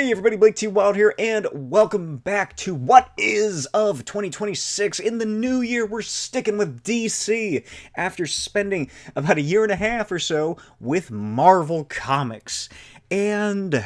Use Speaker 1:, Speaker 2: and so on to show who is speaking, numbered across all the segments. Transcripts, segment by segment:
Speaker 1: Hey everybody, Blake T. Wild here, and welcome back to What Is of 2026. In the new year, we're sticking with DC after spending about a year and a half or so with Marvel Comics. And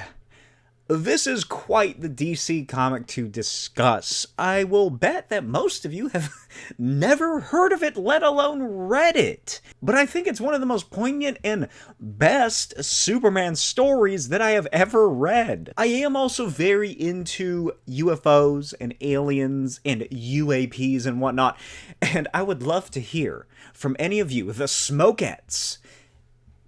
Speaker 1: this is quite the DC comic to discuss. I will bet that most of you have never heard of it, let alone read it. But I think it's one of the most poignant and best Superman stories that I have ever read. I am also very into UFOs and aliens and UAPs and whatnot, and I would love to hear from any of you, the Smokettes,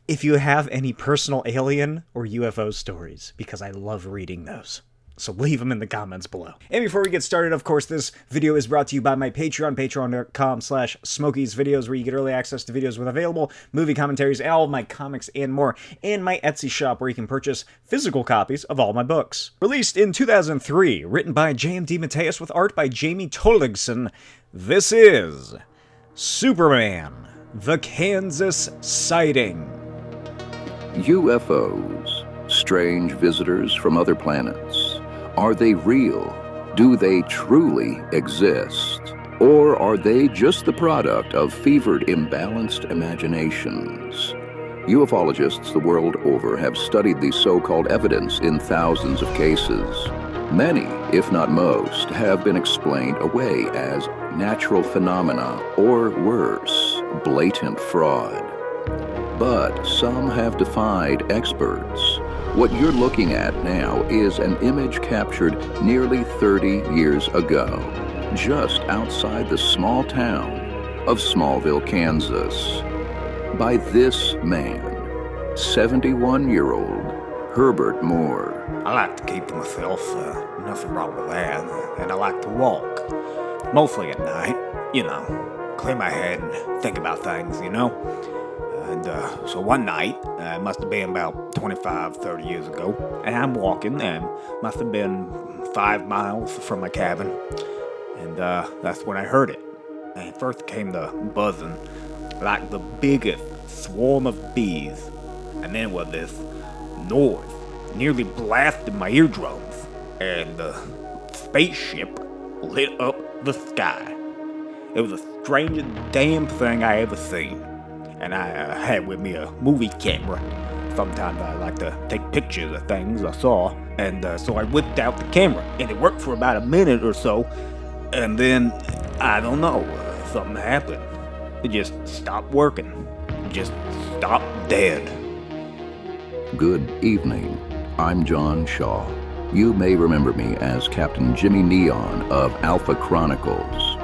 Speaker 1: if you have any personal alien or UFO stories, because I love reading those. So leave them in the comments below. And before we get started, of course, this video is brought to you by my Patreon, patreon.com/Smokey'sVideos, where you get early access to videos with available movie commentaries, all of my comics, and more, and my Etsy shop, where you can purchase physical copies of all my books. Released in 2003, written by J.M. DeMatteis with art by Jamie Toligson, this is Superman, the Kansas Sighting.
Speaker 2: UFOs, strange visitors from other planets. Are they real? Do they truly exist? Or are they just the product of fevered, imbalanced imaginations? Ufologists the world over have studied the so-called evidence in thousands of cases. Many, if not most, have been explained away as natural phenomena or worse, blatant fraud. But some have defied experts. What you're looking at now is an image captured nearly 30 years ago, just outside the small town of Smallville, Kansas, by this man, 71-year-old Herbert Moore.
Speaker 3: I like to keep to myself, nothing wrong with that, and I like to walk, mostly at night, clear my head and think about things, And so one night, it must have been about 25, 30 years ago, and I'm walking, and must have been 5 miles from my cabin, and that's when I heard it. And first came the buzzing, like the biggest swarm of bees, and then was this noise, nearly blasted my eardrums, and the spaceship lit up the sky. It was the strangest damn thing I ever seen. And I had with me a movie camera. Sometimes I like to take pictures of things I saw. And so I whipped out the camera. And it worked for about a minute or so. And then, I don't know, something happened. It just stopped working. It just stopped dead.
Speaker 2: Good evening. I'm John Shaw. You may remember me as Captain Jimmy Neon of Alpha Chronicles.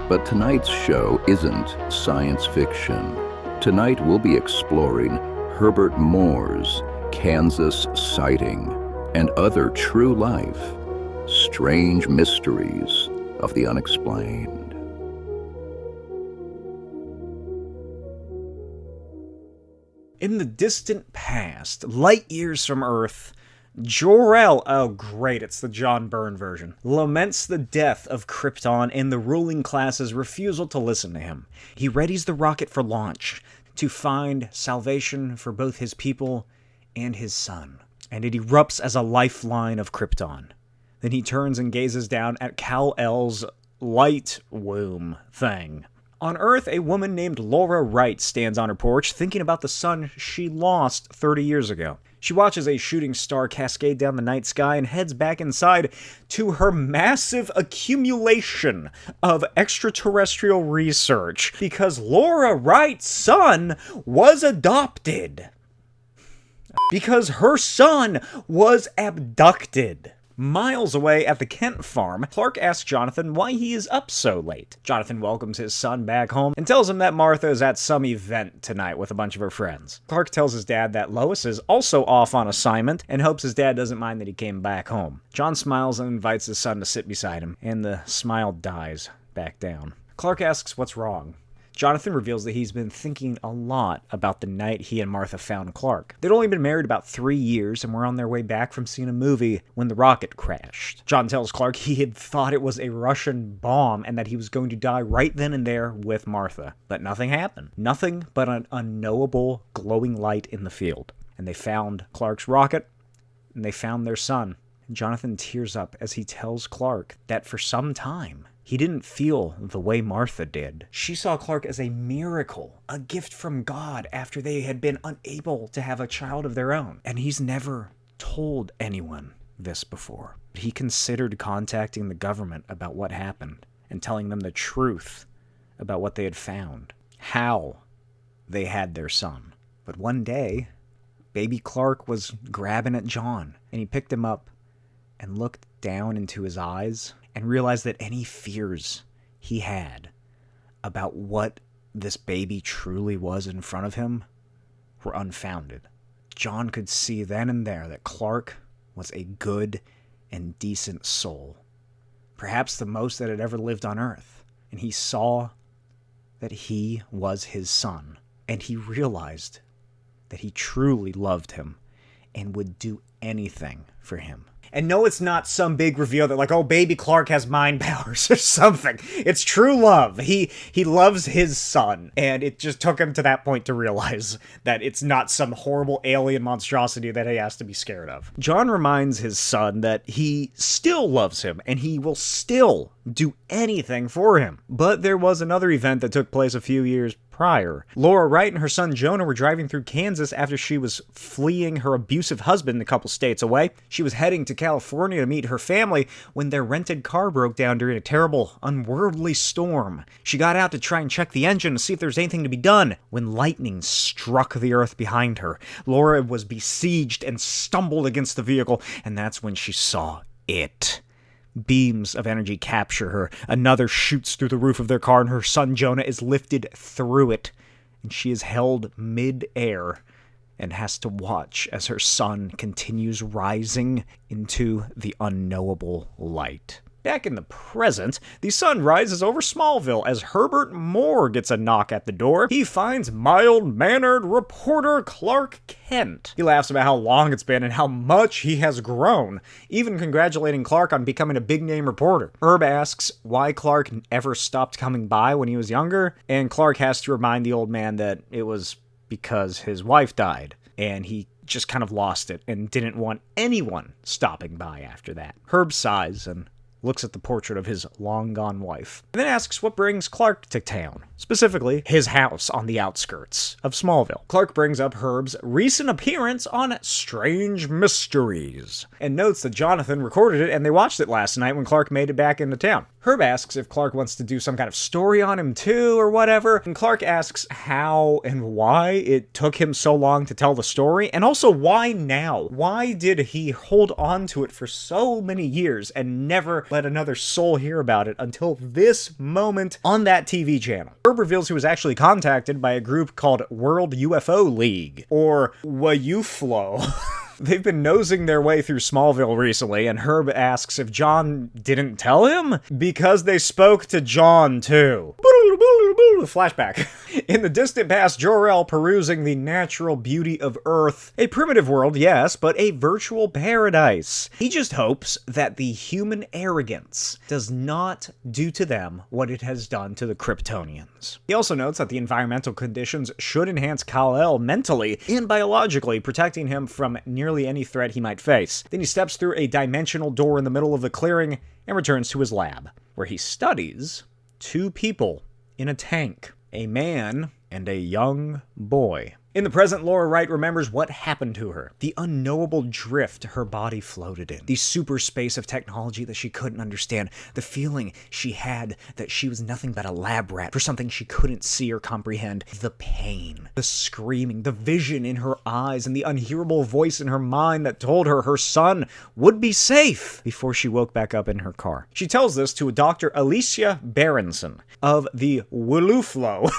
Speaker 2: But tonight's show isn't science fiction. Tonight we'll be exploring Herbert Moore's Kansas Sighting and other true life, strange mysteries of the unexplained.
Speaker 1: In the distant past, light years from Earth, Jor-El, oh great, it's the John Byrne version, laments the death of Krypton and the ruling class's refusal to listen to him. He readies the rocket for launch to find salvation for both his people and his son. And it erupts as a lifeline of Krypton. Then he turns and gazes down at Kal-El's light womb thing. On Earth, a woman named Laura Wright stands on her porch thinking about the son she lost 30 years ago. She watches a shooting star cascade down the night sky and heads back inside to her massive accumulation of extraterrestrial research because Laura Wright's son was adopted. Because her son was abducted. Miles away at the Kent farm, Clark asks Jonathan why he is up so late. Jonathan welcomes his son back home and tells him that Martha is at some event tonight with a bunch of her friends. Clark tells his dad that Lois is also off on assignment and hopes his dad doesn't mind that he came back home. John smiles and invites his son to sit beside him, and the smile dies back down. Clark asks what's wrong. Jonathan reveals that he's been thinking a lot about the night he and Martha found Clark. They'd only been married about 3 years and were on their way back from seeing a movie when the rocket crashed. John tells Clark he had thought it was a Russian bomb and that he was going to die right then and there with Martha. But nothing happened. Nothing but an unknowable glowing light in the field. And they found Clark's rocket, and they found their son. Jonathan tears up as he tells Clark that for some time, he didn't feel the way Martha did. She saw Clark as a miracle, a gift from God after they had been unable to have a child of their own. And he's never told anyone this before. He considered contacting the government about what happened and telling them the truth about what they had found, how they had their son. But one day, baby Clark was grabbing at John, and he picked him up and looked down into his eyes and realized that any fears he had about what this baby truly was in front of him were unfounded. John could see then and there that Clark was a good and decent soul, perhaps the most that had ever lived on Earth, and he saw that he was his son, and he realized that he truly loved him and would do anything for him. And no, it's not some big reveal that like, oh, baby Clark has mind powers or something. It's true love. He loves his son, and it just took him to that point to realize that it's not some horrible alien monstrosity that he has to be scared of. John reminds his son that he still loves him, and he will still do anything for him. But there was another event that took place a few years prior. Laura Wright and her son Jonah were driving through Kansas after she was fleeing her abusive husband a couple states away. She was heading to California to meet her family when their rented car broke down during a terrible, unworldly storm. She got out to try and check the engine to see if there was anything to be done when lightning struck the earth behind her. Laura was besieged and stumbled against the vehicle, and that's when she saw it. Beams of energy capture her. Another shoots through the roof of their car, and her son Jonah is lifted through it. And she is held mid-air and has to watch as her son continues rising into the unknowable light. Back in the present, the sun rises over Smallville as Herbert Moore gets a knock at the door. He finds mild-mannered reporter Clark Kent. He laughs about how long it's been and how much he has grown, even congratulating Clark on becoming a big-name reporter. Herb asks why Clark ever stopped coming by when he was younger, and Clark has to remind the old man that it was because his wife died, and he just kind of lost it and didn't want anyone stopping by after that. Herb sighs and looks at the portrait of his long-gone wife, and then asks what brings Clark to town, specifically his house on the outskirts of Smallville. Clark brings up Herb's recent appearance on Strange Mysteries, and notes that Jonathan recorded it and they watched it last night when Clark made it back into town. Herb asks if Clark wants to do some kind of story on him too, or whatever, and Clark asks how and why it took him so long to tell the story, and also why now? Why did he hold on to it for so many years and never let another soul hear about it until this moment on that TV channel? Herb reveals he was actually contacted by a group called World UFO League, or WUFLO. They've been nosing their way through Smallville recently, and Herb asks if John didn't tell him, because they spoke to John too. Flashback. In the distant past, Jor-El perusing the natural beauty of Earth. A primitive world, yes, but a virtual paradise. He just hopes that the human arrogance does not do to them what it has done to the Kryptonians. He also notes that the environmental conditions should enhance Kal-El mentally and biologically, protecting him from nearly any threat he might face. Then he steps through a dimensional door in the middle of the clearing and returns to his lab, where he studies two people in a tank, a man and a young boy. In the present, Laura Wright remembers what happened to her. The unknowable drift her body floated in. The super space of technology that she couldn't understand. The feeling she had that she was nothing but a lab rat for something she couldn't see or comprehend. The pain, the screaming, the vision in her eyes, and the unhearable voice in her mind that told her her son would be safe before she woke back up in her car. She tells this to Dr. Alicia Berenson of the WUFLO.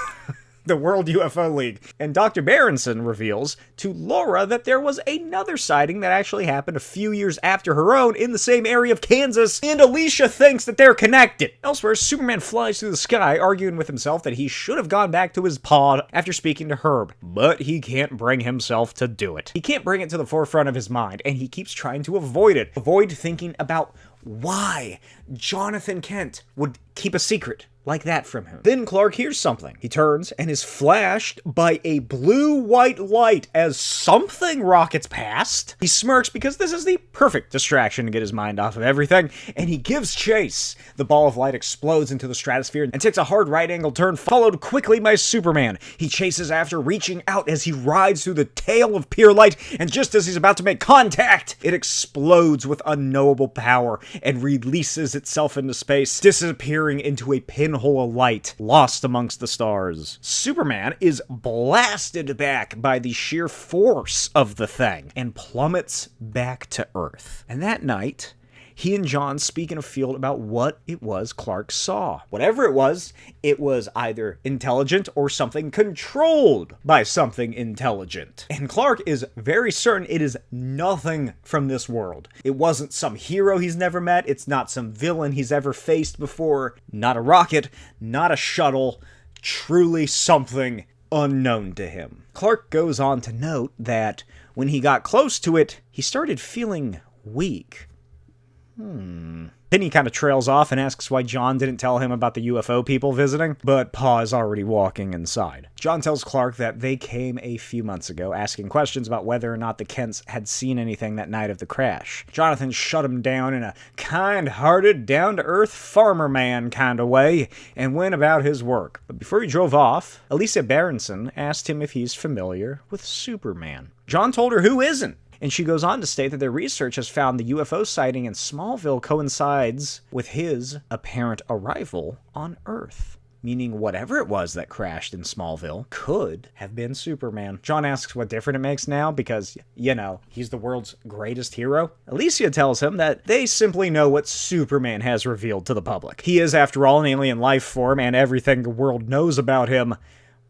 Speaker 1: The World UFO League. And Dr. Berenson reveals to Laura that there was another sighting that actually happened a few years after her own in the same area of Kansas, and Alicia thinks that they're connected. Elsewhere, Superman flies through the sky, arguing with himself that he should have gone back to his pod after speaking to Herb, but he can't bring himself to do it. He can't bring it to the forefront of his mind, and he keeps trying to avoid it. Avoid thinking about why Jonathan Kent would keep a secret like that from him. Then Clark hears something. He turns and is flashed by a blue-white light as something rockets past. He smirks because this is the perfect distraction to get his mind off of everything, and he gives chase. The ball of light explodes into the stratosphere and takes a hard right-angle turn, followed quickly by Superman. He chases after, reaching out as he rides through the tail of pure light, and just as he's about to make contact, it explodes with unknowable power and releases itself into space, disappearing into a pinhole of light lost amongst the stars. Superman is blasted back by the sheer force of the thing and plummets back to Earth. And that night, he and John speak in a field about what it was Clark saw. Whatever it was either intelligent or something controlled by something intelligent. And Clark is very certain it is nothing from this world. It wasn't some hero he's never met. It's not some villain he's ever faced before. Not a rocket, not a shuttle. Truly something unknown to him. Clark goes on to note that when he got close to it, he started feeling weak. Then he kind of trails off and asks why John didn't tell him about the UFO people visiting, but Pa is already walking inside. John tells Clark that they came a few months ago, asking questions about whether or not the Kents had seen anything that night of the crash. Jonathan shut him down in a kind-hearted, down-to-earth farmer man kind of way, and went about his work. But before he drove off, Alicia Berenson asked him if he's familiar with Superman. John told her who isn't. And she goes on to state that their research has found the UFO sighting in Smallville coincides with his apparent arrival on Earth. Meaning whatever it was that crashed in Smallville could have been Superman. John asks what different it makes now because, you know, he's the world's greatest hero. Alicia tells him that they simply know what Superman has revealed to the public. He is, after all, an alien life form, and everything the world knows about him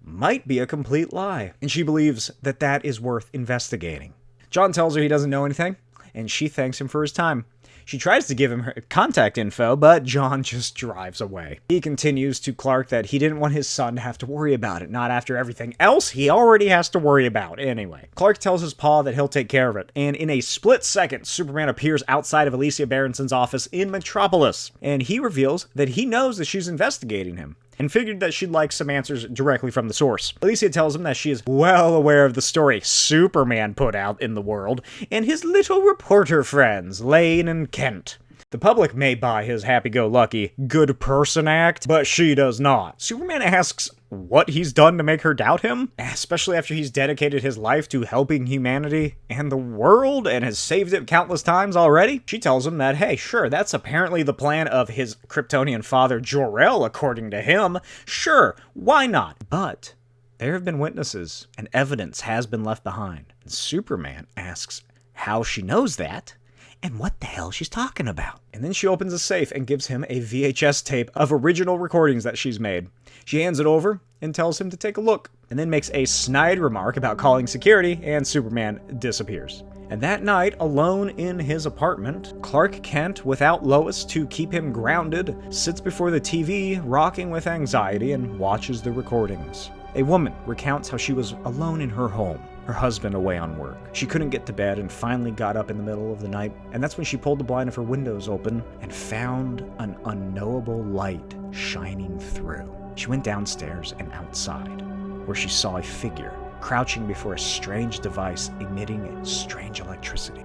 Speaker 1: might be a complete lie. And she believes that that is worth investigating. John tells her he doesn't know anything, and she thanks him for his time. She tries to give him her contact info, but John just drives away. He continues to Clark that he didn't want his son to have to worry about it, not after everything else he already has to worry about anyway. Clark tells his pa that he'll take care of it, and in a split second, Superman appears outside of Alicia Berenson's office in Metropolis, and he reveals that he knows that she's investigating him, and figured that she'd like some answers directly from the source. Alicia tells him that she is well aware of the story Superman put out in the world, and his little reporter friends, Lane and Kent. The public may buy his happy-go-lucky, good person act, but she does not. Superman asks what he's done to make her doubt him, especially after he's dedicated his life to helping humanity and the world and has saved it countless times already. She tells him that, hey, sure, that's apparently the plan of his Kryptonian father Jor-El, according to him. Sure, why not? But there have been witnesses, and evidence has been left behind. And Superman asks how she knows that, and what the hell she's talking about. And then she opens a safe and gives him a VHS tape of original recordings that she's made. She hands it over and tells him to take a look, and then makes a snide remark about calling security, and Superman disappears. And that night, alone in his apartment, Clark Kent, without Lois to keep him grounded, sits before the TV, rocking with anxiety, and watches the recordings. A woman recounts how she was alone in her home, her husband away on work. She couldn't get to bed and finally got up in the middle of the night, and that's when she pulled the blind of her windows open and found an unknowable light shining through. She went downstairs and outside, where she saw a figure crouching before a strange device emitting strange electricity.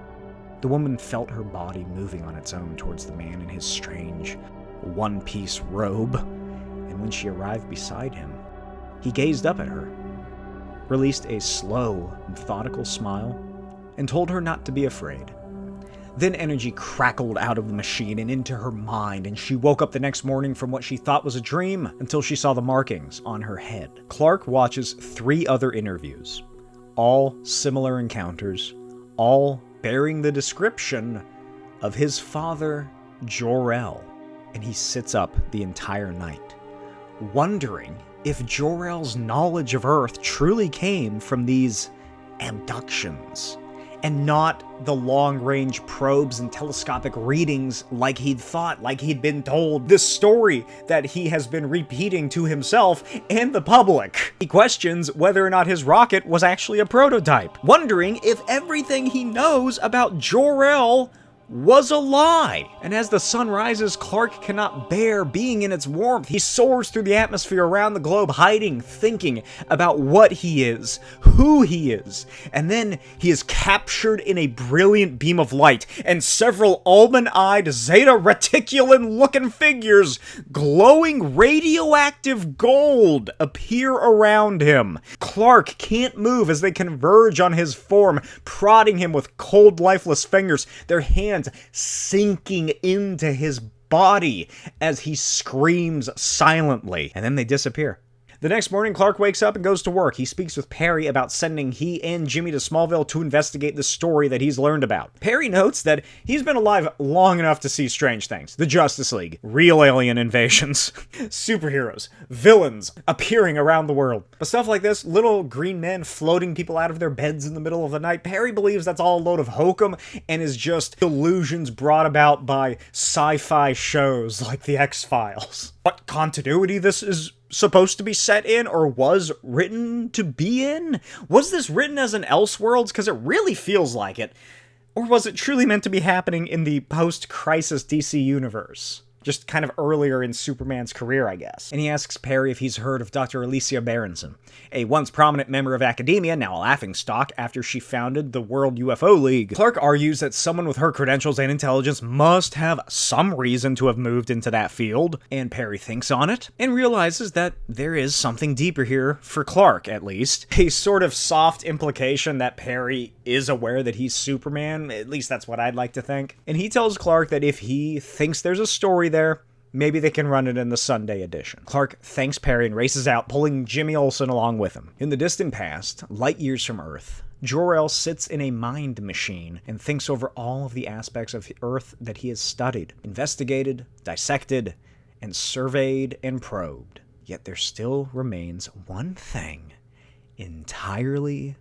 Speaker 1: The woman felt her body moving on its own towards the man in his strange one-piece robe, and when she arrived beside him, he gazed up at her, released a slow, methodical smile, and told her not to be afraid. Then energy crackled out of the machine and into her mind, and she woke up the next morning from what she thought was a dream until she saw the markings on her head. Clark watches 3 other interviews, all similar encounters, all bearing the description of his father, Jor-El, and he sits up the entire night, wondering if Jor-El's knowledge of Earth truly came from these abductions, and not the long-range probes and telescopic readings like he'd thought, like he'd been told. This story that he has been repeating to himself and the public. He questions whether or not his rocket was actually a prototype, wondering if everything he knows about Jor-El was a lie. And as the sun rises, Clark cannot bear being in its warmth. He soars through the atmosphere around the globe, hiding, thinking about what he is, who he is. And then he is captured in a brilliant beam of light, and several almond-eyed, Zeta Reticulin-looking figures, glowing radioactive gold, appear around him. Clark can't move as they converge on his form, prodding him with cold, lifeless fingers, their hands sinking into his body as he screams silently, and then they disappear. The next morning, Clark wakes up and goes to work. He speaks with Perry about sending he and Jimmy to Smallville to investigate the story that he's learned about. Perry notes that he's been alive long enough to see strange things. The Justice League, real alien invasions, superheroes, villains appearing around the world. But stuff like this, little green men floating people out of their beds in the middle of the night, Perry believes that's all a load of hokum and is just illusions brought about by sci-fi shows like The X-Files. What continuity this is supposed to be set in, or was written to be in? Was this written as an Elseworlds? Because it really feels like it. Or was it truly meant to be happening in the post-Crisis DC universe? Just kind of earlier in Superman's career, I guess. And he asks Perry if he's heard of Dr. Alicia Berenson, a once prominent member of academia, now a laughingstock after she founded the World UFO League. Clark argues that someone with her credentials and intelligence must have some reason to have moved into that field, and Perry thinks on it, and realizes that there is something deeper here, for Clark at least. A sort of soft implication that Perry is aware that he's Superman, at least that's what I'd like to think. And he tells Clark that if he thinks there's a story there, maybe they can run it in the Sunday edition. Clark thanks Perry and races out, pulling Jimmy Olsen along with him. In the distant past, light years from Earth, Jor-El sits in a mind machine and thinks over all of the aspects of Earth that he has studied, investigated, dissected, and surveyed and probed. Yet there still remains one thing entirely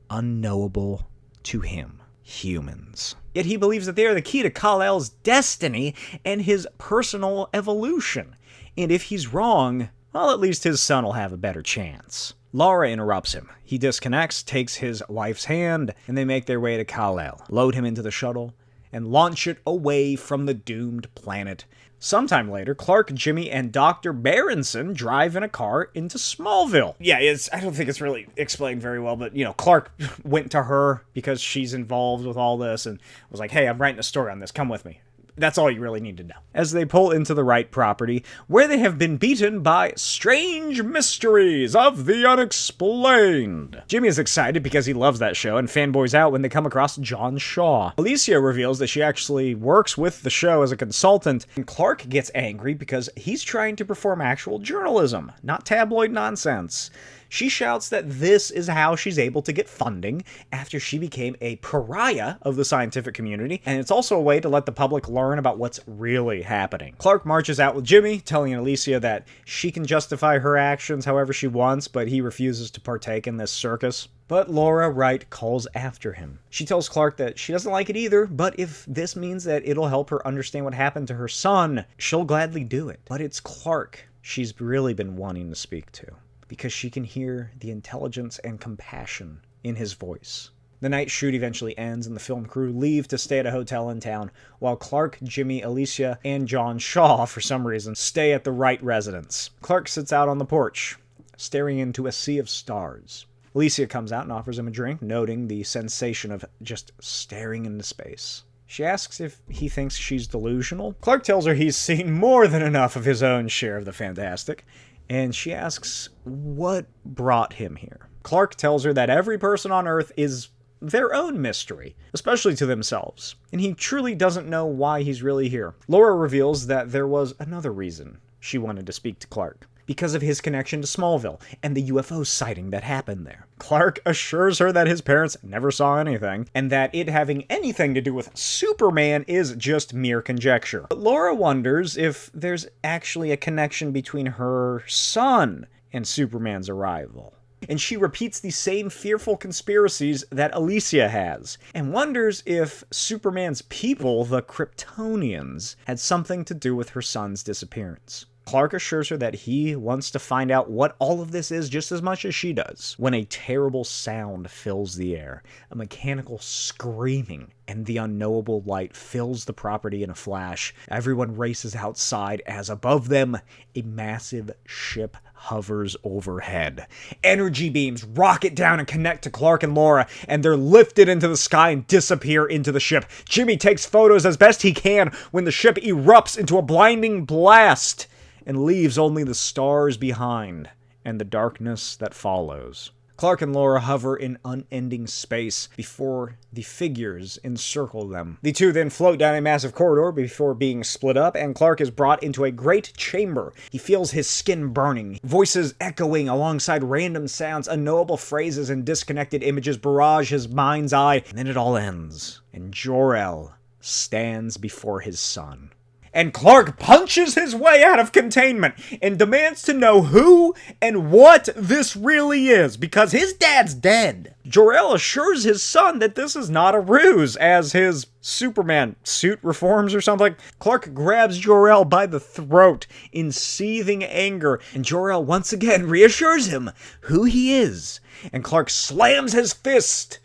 Speaker 1: unknowable to him: humans. Yet he believes that they are the key to Kal-El's destiny and his personal evolution. And if he's wrong, well, at least his son will have a better chance. Laura interrupts him. He disconnects, takes his wife's hand, and they make their way to Kal-El, load him into the shuttle, and launch it away from the doomed planet. Sometime later, Clark, Jimmy, and Dr. Berenson drive in a car into Smallville. Yeah, I don't think it's really explained very well, but, Clark went to her because she's involved with all this and was like, hey, I'm writing a story on this, come with me. That's all you really need to know. As they pull into the right property, where they have been beaten by strange mysteries of the unexplained. Jimmy is excited because he loves that show and fanboys out when they come across John Shaw. Alicia reveals that she actually works with the show as a consultant, and Clark gets angry because he's trying to perform actual journalism, not tabloid nonsense. She shouts that this is how she's able to get funding after she became a pariah of the scientific community, and it's also a way to let the public learn about what's really happening. Clark marches out with Jimmy, telling Alicia that she can justify her actions however she wants, but he refuses to partake in this circus. But Laura Wright calls after him. She tells Clark that she doesn't like it either, but if this means that it'll help her understand what happened to her son, she'll gladly do it. But it's Clark she's really been wanting to speak to, because she can hear the intelligence and compassion in his voice. The night shoot eventually ends and the film crew leave to stay at a hotel in town, while Clark, Jimmy, Alicia, and John Shaw, for some reason, stay at the Wright residence. Clark sits out on the porch, staring into a sea of stars. Alicia comes out and offers him a drink, noting the sensation of just staring into space. She asks if he thinks she's delusional. Clark tells her he's seen more than enough of his own share of the fantastic, and she asks what brought him here. Clark tells her that every person on Earth is their own mystery, especially to themselves, and he truly doesn't know why he's really here. Laura reveals that there was another reason she wanted to speak to Clark, because of his connection to Smallville and the UFO sighting that happened there. Clark assures her that his parents never saw anything, and that it having anything to do with Superman is just mere conjecture. But Laura wonders if there's actually a connection between her son and Superman's arrival. And she repeats the same fearful conspiracies that Alicia has, and wonders if Superman's people, the Kryptonians, had something to do with her son's disappearance. Clark assures her that he wants to find out what all of this is just as much as she does, when a terrible sound fills the air, a mechanical screaming, and the unknowable light fills the property in a flash. Everyone races outside as above them, a massive ship hovers overhead. Energy beams rocket down and connect to Clark and Laura, and they're lifted into the sky and disappear into the ship. Jimmy takes photos as best he can when the ship erupts into a blinding blast and leaves only the stars behind and the darkness that follows. Clark and Laura hover in unending space before the figures encircle them. The two then float down a massive corridor before being split up, and Clark is brought into a great chamber. He feels his skin burning, voices echoing alongside random sounds, unknowable phrases and disconnected images barrage his mind's eye, and then it all ends, and Jor-El stands before his son. And Clark punches his way out of containment and demands to know who and what this really is, because his dad's dead. Jor-El assures his son that this is not a ruse, as his Superman suit reforms or something. Clark grabs Jor-El by the throat in seething anger, and Jor-El once again reassures him who he is. And Clark slams his fist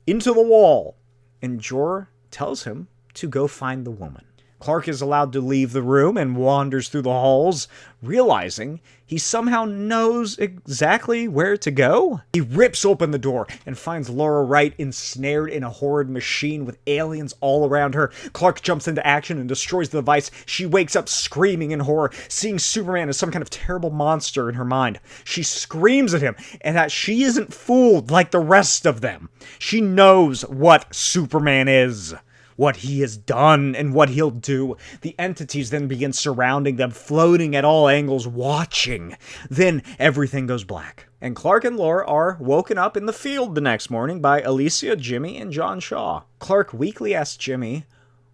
Speaker 1: into the wall, and Jor tells him to go find the woman. Clark is allowed to leave the room and wanders through the halls, realizing he somehow knows exactly where to go. He rips open the door and finds Laura Wright ensnared in a horrid machine with aliens all around her. Clark jumps into action and destroys the device. She wakes up screaming in horror, seeing Superman as some kind of terrible monster in her mind. She screams at him, and that she isn't fooled like the rest of them. She knows what Superman is, what he has done, and what he'll do. The entities then begin surrounding them, floating at all angles, watching. Then everything goes black, and Clark and Laura are woken up in the field the next morning by Alicia, Jimmy, and John Shaw. Clark weakly asks Jimmy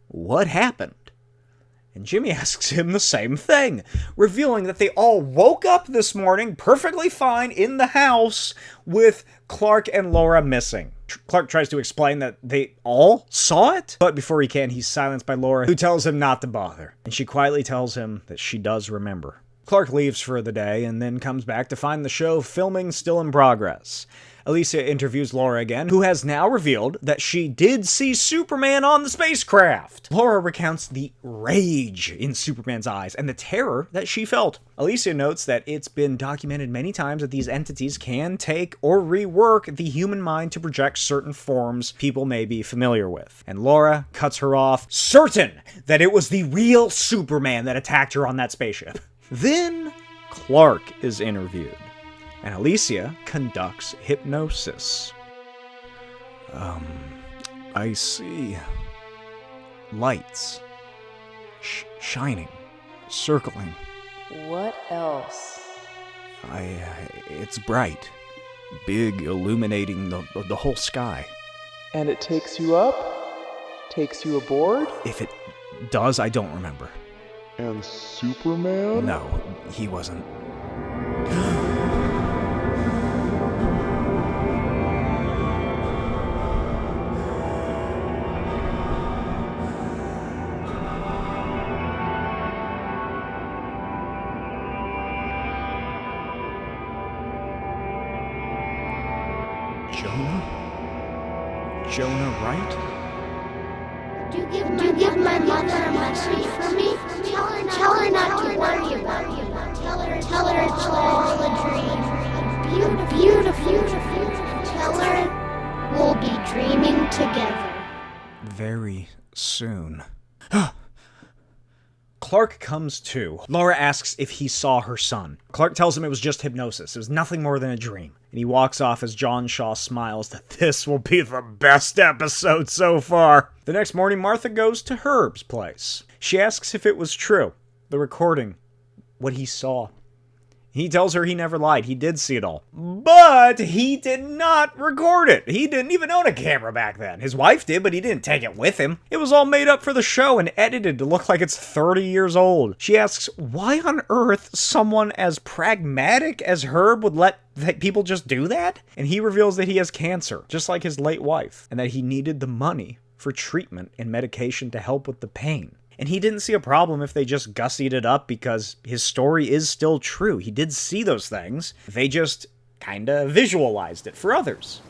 Speaker 1: what happened, and Jimmy asks him the same thing, revealing that they all woke up this morning perfectly fine in the house with Clark and Laura missing. Clark tries to explain that they all saw it, but before he can, he's silenced by Laura, who tells him not to bother, and she quietly tells him that she does remember. Clark leaves for the day and then comes back to find the show filming still in progress. Alicia interviews Laura again, who has now revealed that she did see Superman on the spacecraft. Laura recounts the rage in Superman's eyes and the terror that she felt. Alicia notes that it's been documented many times that these entities can take or rework the human mind to project certain forms people may be familiar with. And Laura cuts her off, certain that it was the real Superman that attacked her on that spaceship. Then Clark is interviewed, and Alicia conducts hypnosis. I see lights shining, circling.
Speaker 4: What else?
Speaker 1: It's bright, big, illuminating the whole sky.
Speaker 4: And it takes you up? Takes you aboard?
Speaker 1: If it does, I don't remember.
Speaker 5: And Superman?
Speaker 1: No, he wasn't. Jonah Wright?
Speaker 6: Do you give my mother a message for me? Tell her not to worry about you. Tell her it's all a dream. Beautiful. Tell her we'll be dreaming together.
Speaker 1: Very soon. Clark comes to. Laura asks if he saw her son. Clark tells him it was just hypnosis. It was nothing more than a dream. And he walks off as John Shaw smiles that this will be the best episode so far. The next morning, Martha goes to Herb's place. She asks if it was true, the recording, what he saw. He tells her he never lied. He did see it all. But he did not record it. He didn't even own a camera back then. His wife did, but he didn't take it with him. It was all made up for the show and edited to look like it's 30 years old. She asks why on earth someone as pragmatic as Herb would let people just do that? And he reveals that he has cancer, just like his late wife, and that he needed the money for treatment and medication to help with the pain. And he didn't see a problem if they just gussied it up because his story is still true. He did see those things. They just kinda visualized it for others.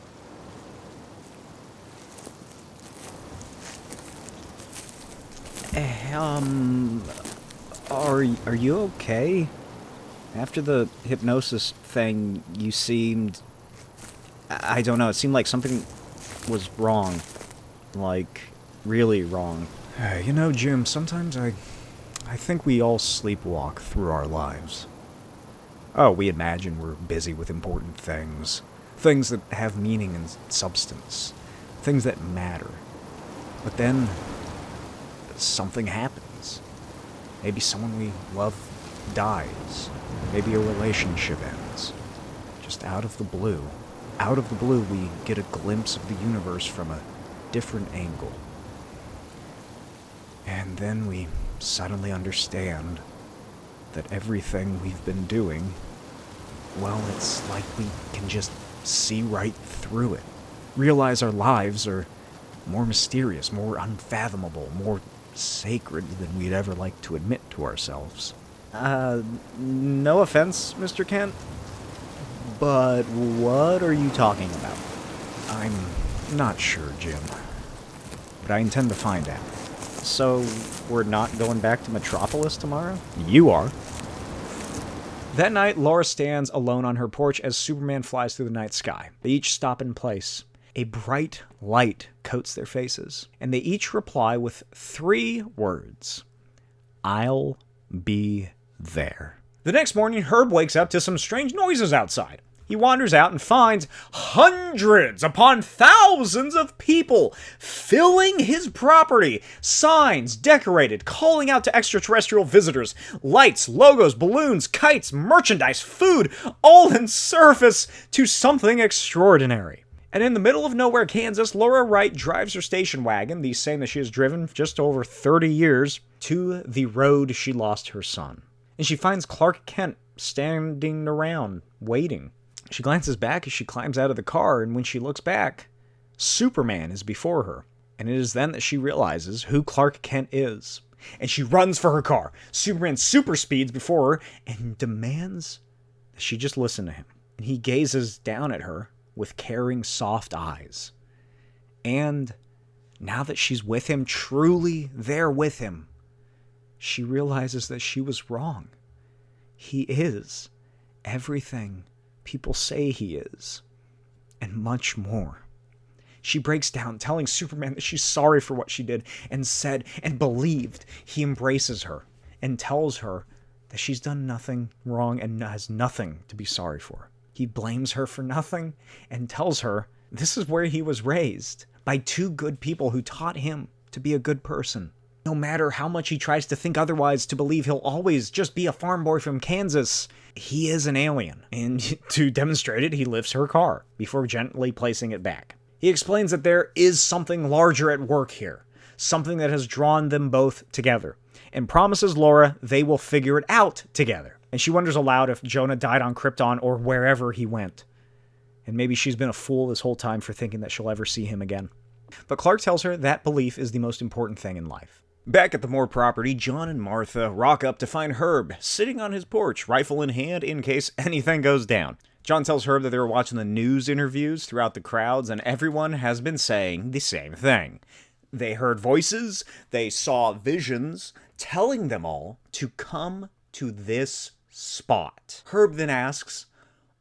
Speaker 1: Are you okay? After the hypnosis thing, you seemed... I don't know, it seemed like something was wrong. Like, really wrong. You know, Jim, sometimes I think we all sleepwalk through our lives. Oh, we imagine we're busy with important things. Things that have meaning and substance. Things that matter. But then, something happens. Maybe someone we love dies. Maybe a relationship ends. Just out of the blue. Out of the blue, we get a glimpse of the universe from a different angle. And then we suddenly understand that everything we've been doing, well, it's like we can just see right through it. Realize our lives are more mysterious, more unfathomable, more sacred than we'd ever like to admit to ourselves. No offense, Mr. Kent, but what are you talking about? I'm not sure, Jim, but I intend to find out. So, we're not going back to Metropolis tomorrow? You are. That night, Laura stands alone on her porch as Superman flies through the night sky. They each stop in place. A bright light coats their faces, and they each reply with 3 words. I'll be there. The next morning, Herb wakes up to some strange noises outside. He wanders out and finds hundreds upon thousands of people filling his property. Signs decorated, calling out to extraterrestrial visitors. Lights, logos, balloons, kites, merchandise, food, all in service to something extraordinary. And in the middle of nowhere, Kansas, Laura Wright drives her station wagon, the same that she has driven just over 30 years, to the road she lost her son. And she finds Clark Kent standing around, waiting. She glances back as she climbs out of the car, and when she looks back, Superman is before her. And it is then that she realizes who Clark Kent is. And she runs for her car. Superman super speeds before her and demands that she just listen to him. And he gazes down at her with caring, soft eyes. And now that she's with him, truly there with him, she realizes that she was wrong. He is everything people say he is, and much more. She breaks down, telling Superman that she's sorry for what she did, and said and believed. He embraces her and tells her that she's done nothing wrong and has nothing to be sorry for. He blames her for nothing and tells her this is where he was raised, by 2 good people who taught him to be a good person. No matter how much he tries to think otherwise, to believe he'll always just be a farm boy from Kansas, he is an alien. And to demonstrate it, he lifts her car before gently placing it back. He explains that there is something larger at work here, something that has drawn them both together, and promises Laura they will figure it out together. And she wonders aloud if Jonah died on Krypton or wherever he went. And maybe she's been a fool this whole time for thinking that she'll ever see him again. But Clark tells her that belief is the most important thing in life. Back at the Moore property, John and Martha rock up to find Herb sitting on his porch, rifle in hand in case anything goes down. John tells Herb that they were watching the news interviews throughout the crowds, and everyone has been saying the same thing. They heard voices, they saw visions, telling them all to come to this spot. Herb then asks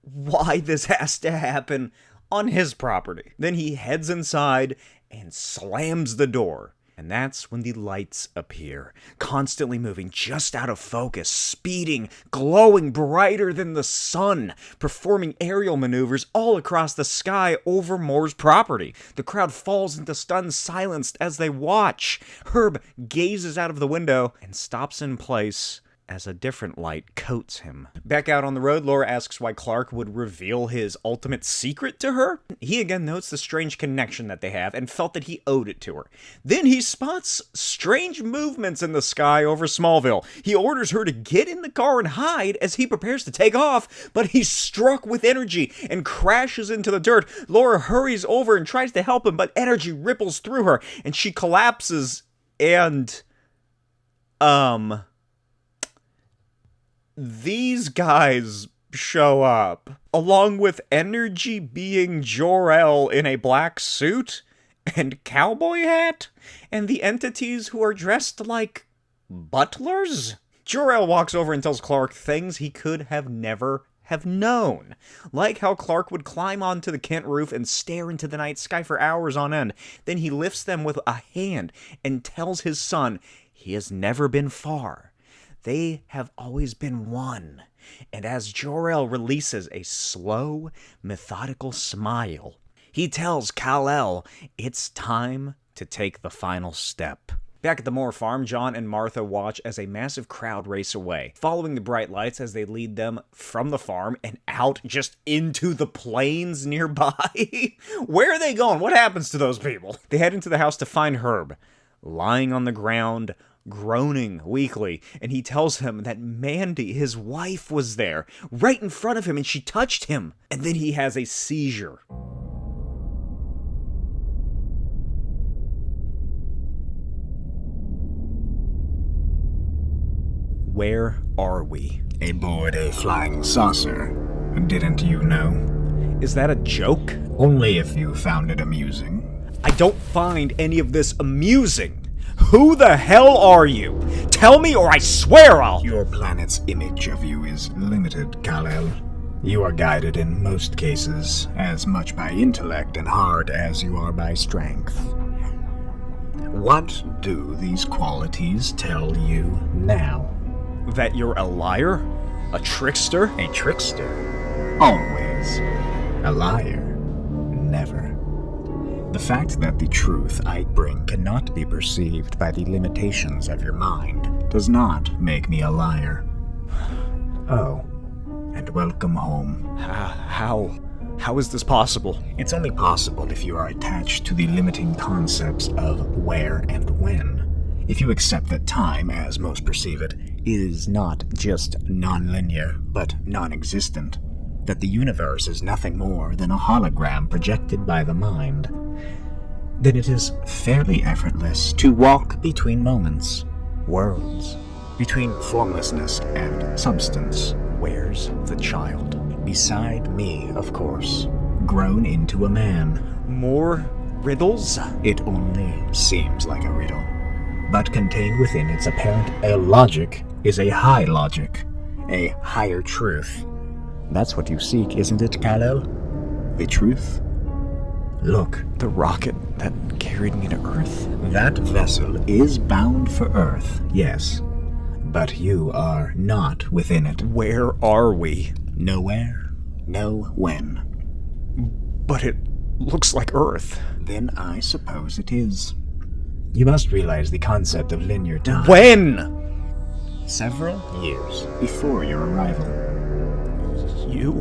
Speaker 1: why this has to happen on his property. Then he heads inside and slams the door. And that's when the lights appear, constantly moving, just out of focus, speeding, glowing brighter than the sun, performing aerial maneuvers all across the sky over Moore's property. The crowd falls into stunned silence as they watch. Herb gazes out of the window and stops in place as a different light coats him. Back out on the road, Laura asks why Clark would reveal his ultimate secret to her. He again notes the strange connection that they have and felt that he owed it to her. Then he spots strange movements in the sky over Smallville. He orders her to get in the car and hide as he prepares to take off, but he's struck with energy and crashes into the dirt. Laura hurries over and tries to help him, but energy ripples through her and she collapses and these guys show up, along with energy being Jor-El in a black suit and cowboy hat, and the entities who are dressed like butlers. Jor-El walks over and tells Clark things he could have never have known, like how Clark would climb onto the Kent roof and stare into the night sky for hours on end. Then he lifts them with a hand and tells his son he has never been far. They have always been one. And as Jor-El releases a slow, methodical smile, he tells Kal-El it's time to take the final step. Back at the Moore farm, John and Martha watch as a massive crowd race away, following the bright lights as they lead them from the farm and out just into the plains nearby. Where are they going? What happens to those people? They head into the house to find Herb, lying on the ground, groaning weakly, and he tells him that Mandy, his wife, was there, right in front of him, and she touched him. And then he has a seizure. Where are we?
Speaker 3: Aboard a flying saucer. Didn't you know?
Speaker 1: Is that a joke?
Speaker 3: Only if you found it amusing.
Speaker 1: I don't find any of this amusing. Who the hell are you? Tell me or I swear I'll...
Speaker 3: Your planet's image of you is limited, Kal-El. You are guided in most cases as much by intellect and heart as you are by strength. What do these qualities tell you now?
Speaker 1: That you're a liar? A trickster?
Speaker 3: A trickster? Always. A liar? Never. The fact that the truth I bring cannot be perceived by the limitations of your mind does not make me a liar. Oh, and welcome home.
Speaker 1: How is this possible?
Speaker 3: It's only possible if you are attached to the limiting concepts of where and when. If you accept that time, as most perceive it, is not just non-linear, but non-existent. That the universe is nothing more than a hologram projected by the mind, then it is fairly effortless to walk between moments, worlds, between formlessness and substance.
Speaker 1: Where's the child?
Speaker 3: Beside me, of course, grown into a man.
Speaker 1: More riddles?
Speaker 3: It only seems like a riddle, but contained within its apparent illogic is a high logic, a higher truth. That's what you seek, isn't it, Kal-El? The truth? Look.
Speaker 1: The rocket that carried me to Earth?
Speaker 3: That vessel is bound for Earth, yes. But you are not within it.
Speaker 1: Where are we?
Speaker 3: Nowhere, no when.
Speaker 1: But it looks like Earth.
Speaker 3: Then I suppose it is. You must realize the concept of linear time.
Speaker 1: When?
Speaker 3: Several years before your arrival.
Speaker 1: You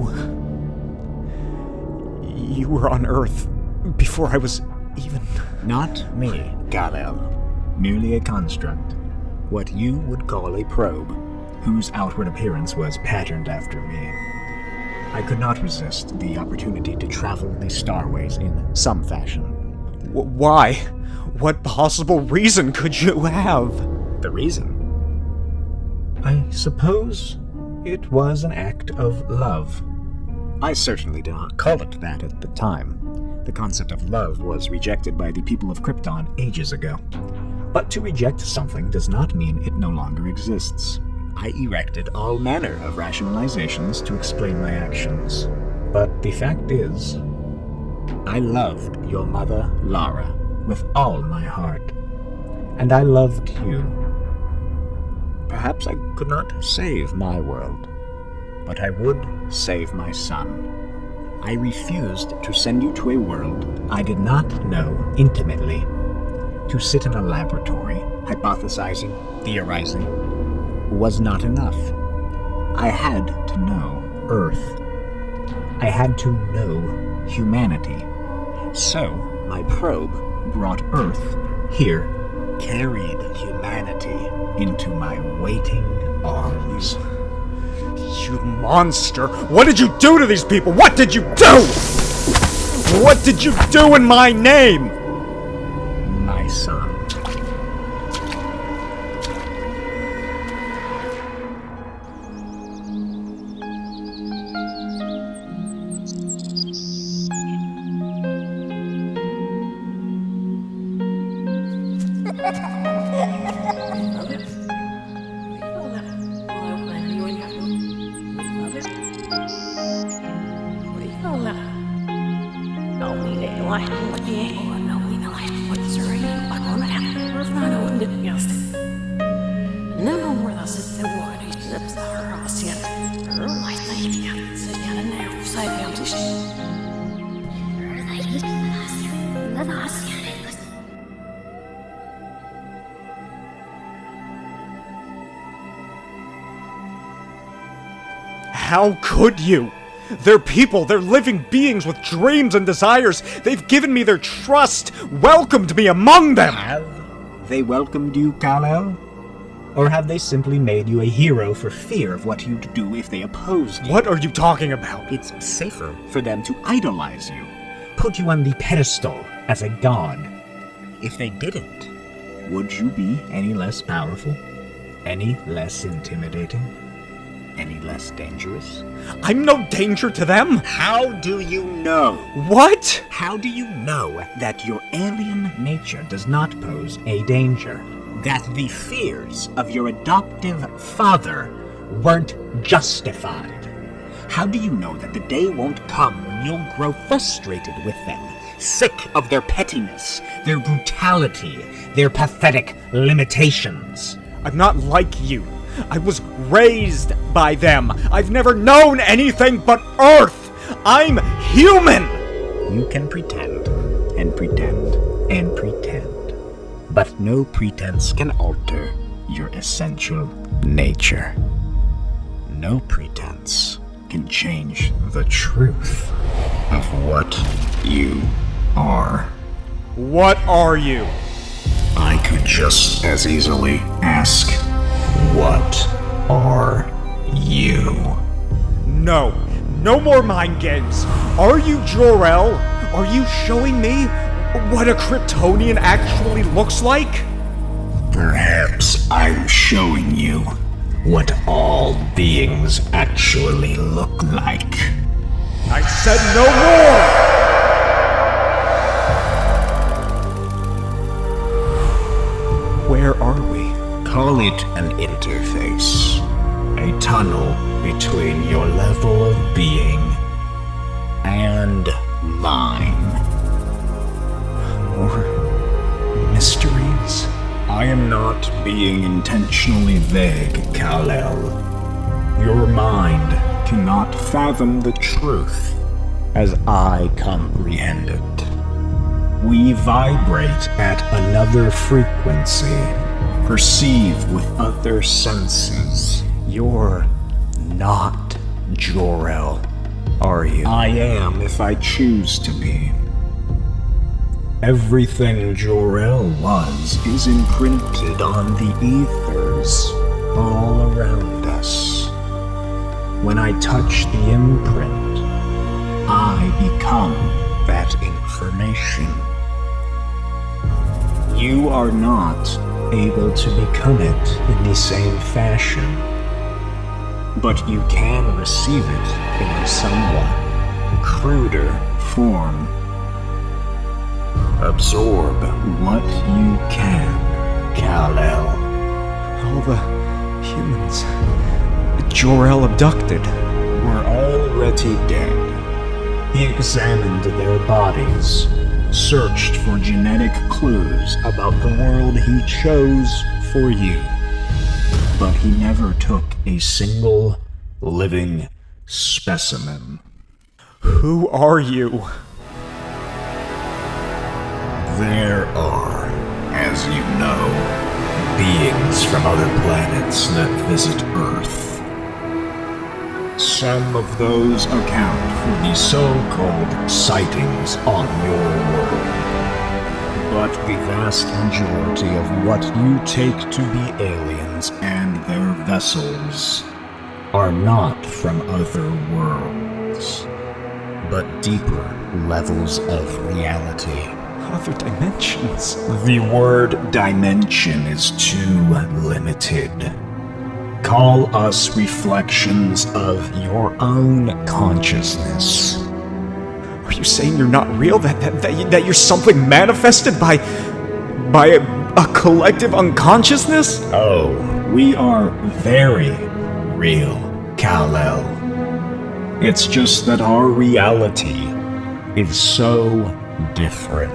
Speaker 1: were on Earth before I was even...
Speaker 3: Not me, Kal-El. Merely a construct. What you would call a probe, whose outward appearance was patterned after me. I could not resist the opportunity to travel the starways in some fashion.
Speaker 1: Why? What possible reason could you have?
Speaker 3: The reason? I suppose it was an act of love. I certainly did not call it that at the time. The concept of love was rejected by the people of Krypton ages ago. But to reject something does not mean it no longer exists. I erected all manner of rationalizations to explain my actions. But the fact is, I loved your mother, Lara, with all my heart. And I loved you. Perhaps I could not save my world, but I would save my son. I refused to send you to a world I did not know intimately. To sit in a laboratory, hypothesizing, theorizing, was not enough. I had to know Earth. I had to know humanity. So, my probe brought Earth here, carried humanity into my waiting arms.
Speaker 1: You monster! What did you do to these people? What did you do? What did you do in my name?
Speaker 3: My son.
Speaker 1: How could you? They're people, they're living beings with dreams and desires. They've given me their trust, welcomed me among them.
Speaker 7: Have they welcomed you, Kal-El? Or have they simply made you a hero for fear of what you'd do if they opposed you?
Speaker 1: What are you talking about?
Speaker 7: It's safer for them to idolize you, put you on the pedestal as a god. If they didn't, would you be any less powerful? Any less intimidating? Any less dangerous?
Speaker 1: I'm no danger to them.
Speaker 7: How do you know?
Speaker 1: What?
Speaker 7: How do you know that your alien nature does not pose a danger? That the fears of your adoptive father weren't justified? How do you know that the day won't come when you'll grow frustrated with them, sick of their pettiness, their brutality, their pathetic limitations?
Speaker 1: I'm not like you. I was raised by them. I've never known anything but Earth. I'm human.
Speaker 7: You can pretend, and pretend, and pretend. But no pretense can alter your essential nature. No pretense can change the truth of what you are.
Speaker 1: What are you?
Speaker 7: I could just as easily ask, what are you?
Speaker 1: No. No more mind games. Are you Jor-El? Are you showing me what a Kryptonian actually looks like?
Speaker 7: Perhaps I'm showing you what all beings actually look like.
Speaker 1: I said no more! Where are we?
Speaker 7: Call it an interface. A tunnel between your level of being and mine.
Speaker 1: More mysteries?
Speaker 7: I am not being intentionally vague, Kal-El. Your mind cannot fathom the truth as I comprehend it. We vibrate at another frequency, perceive with other senses.
Speaker 1: You're not Jor-El, are you?
Speaker 7: I am if I choose to be. Everything Jor-El was is imprinted on the ethers all around us. When I touch the imprint, I become that information. You are not able to become it in the same fashion, but you can receive it in a somewhat cruder form. Absorb what you can, Kal-El.
Speaker 1: All the humans Jor-El abducted
Speaker 7: were already dead. He examined their bodies, searched for genetic clues about the world he chose for you. But he never took a single living specimen.
Speaker 1: Who are you?
Speaker 7: There are, as you know, beings from other planets that visit Earth. Some of those account for the so-called sightings on your world. But the vast majority of what you take to be aliens and their vessels are not from other worlds, but deeper levels of reality.
Speaker 1: Other dimensions.
Speaker 7: The word dimension is too limited. Call us reflections of your own consciousness.
Speaker 1: Are you saying you're not real? That you're something manifested by a collective unconsciousness?
Speaker 7: Oh, we are very real, Kal-El. It's just that our reality is so different.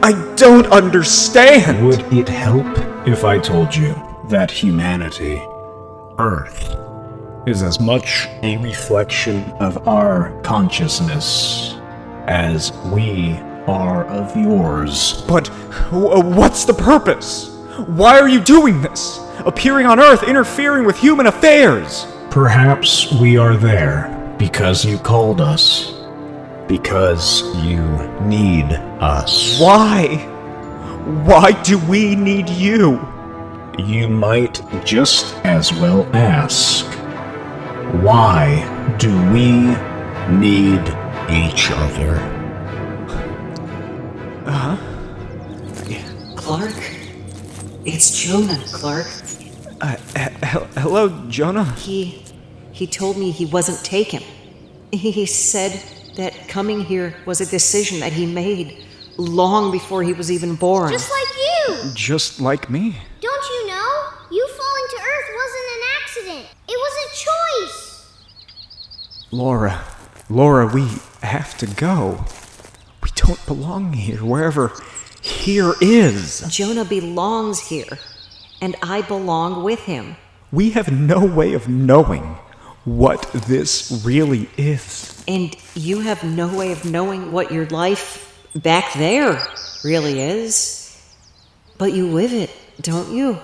Speaker 3: I don't understand!
Speaker 7: Would it help if I told you that humanity, Earth, is as much a reflection of our consciousness as we are of yours?
Speaker 3: But what's the purpose? Why are you doing this? Appearing on Earth, interfering with human affairs?
Speaker 7: Perhaps we are there because you called us. Because you need us.
Speaker 3: Why? Why do we need you?
Speaker 7: You might just as well ask, why do we need each other?
Speaker 8: Clark? It's Jonah, Clark.
Speaker 3: Hello, Jonah?
Speaker 8: He told me he wasn't taken. He said that coming here was a decision that he made long before he was even born.
Speaker 6: Just like you!
Speaker 3: Just like me.
Speaker 6: Don't you know? You falling to Earth wasn't an accident. It was a choice.
Speaker 3: Laura, we have to go. We don't belong here, wherever here is.
Speaker 8: Jonah belongs here, and I belong with him.
Speaker 3: We have no way of knowing what this really is.
Speaker 8: And you have no way of knowing what your life back there really is. But you live it, don't you?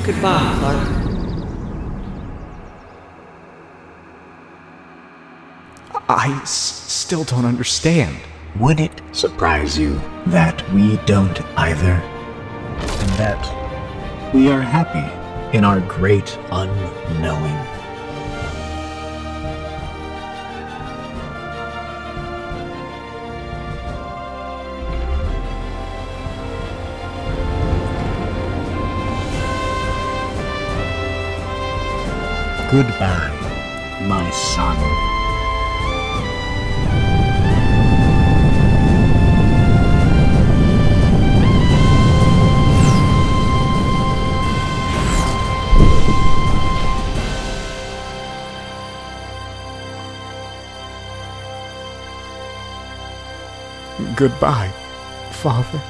Speaker 8: Goodbye, Clark.
Speaker 3: I still don't understand.
Speaker 7: Would it surprise you that we don't either? And that we are happy in our great unknowing? Goodbye, my son.
Speaker 3: Goodbye, Father.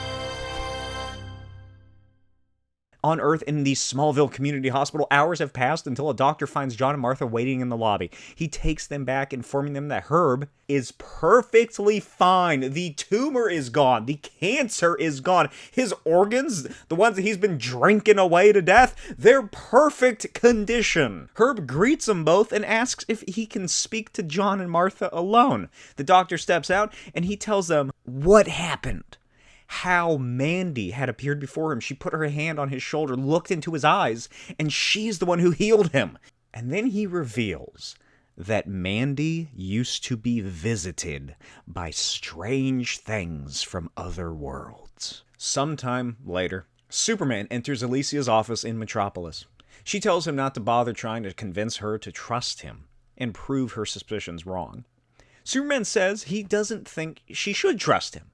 Speaker 1: On Earth, in the Smallville Community Hospital, hours have passed until a doctor finds John and Martha waiting in the lobby. He takes them back, informing them that Herb is perfectly fine. The tumor is gone. The cancer is gone. His organs, the ones that he's been drinking away to death, they're perfect condition. Herb greets them both and asks if he can speak to John and Martha alone. The doctor steps out and he tells them what happened. How Mandy had appeared before him. She put her hand on his shoulder, looked into his eyes, and she's the one who healed him. And then he reveals that Mandy used to be visited by strange things from other worlds. Sometime later, Superman enters Alicia's office in Metropolis. She tells him not to bother trying to convince her to trust him and prove her suspicions wrong. Superman says he doesn't think she should trust him.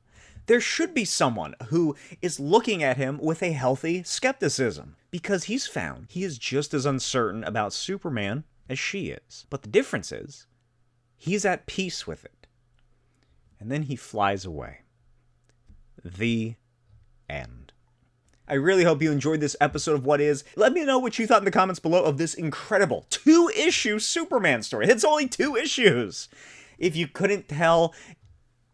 Speaker 1: There should be someone who is looking at him with a healthy skepticism, because he's found he is just as uncertain about Superman as she is. But the difference is, he's at peace with it. And then he flies away. The end. I really hope you enjoyed this episode of What Is. Let me know what you thought in the comments below of this incredible 2-issue Superman story. It's only 2 issues. If you couldn't tell,